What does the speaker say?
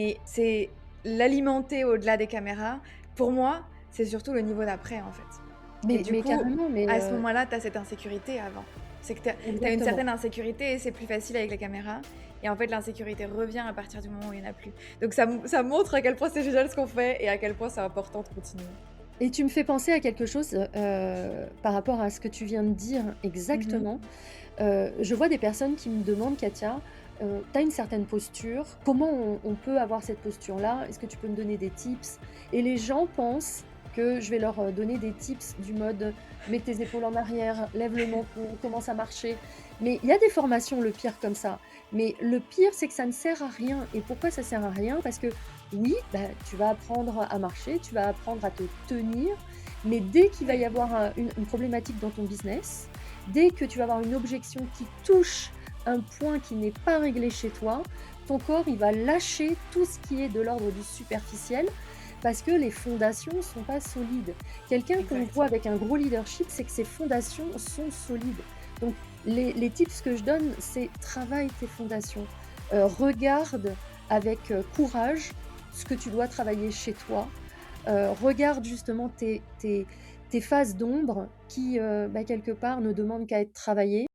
Et c'est l'alimenter au-delà des caméras. Pour moi, c'est surtout le niveau d'après, en fait. Et du Mais coup, carrément, mais à ce moment-là, tu as cette insécurité avant. C'est que tu as une exactement. certaine insécurité et c'est plus facile avec les caméras. Et en fait, l'insécurité revient à partir du moment où il y en a plus. Donc ça montre à quel point c'est génial ce qu'on fait et à quel point c'est important de continuer. Et tu me fais penser à quelque chose, par rapport à ce que tu viens de dire Mmh mh. exactement. Je vois des personnes qui me demandent: «Katia, tu as une certaine posture, comment on peut avoir cette posture-là? Est-ce que tu peux me donner des tips?» Et les gens pensent que je vais leur, donner des tips du mode: «Mets tes épaules en arrière, lève le menton, commence à marcher». Mais il y a des formations, le pire, comme ça. Mais le pire, c'est que ça ne sert à rien. Et pourquoi ça sert à rien? Parce que oui, bah, tu vas apprendre à marcher, tu vas apprendre à te tenir, mais dès qu'il va y avoir une problématique dans ton business, dès que tu vas avoir une objection qui touche un point qui n'est pas réglé chez toi, ton corps, il va lâcher tout ce qui est de l'ordre du superficiel parce que les fondations ne sont pas solides. Quelqu'un qu'on voit Exactement. avec un gros leadership, c'est que ses fondations sont solides. Donc, les tips que je donne, c'est travaille tes fondations. Regarde avec courage ce que tu dois travailler chez toi. Regarde justement tes phases d'ombre qui, bah, quelque part ne demandent qu'à être travaillées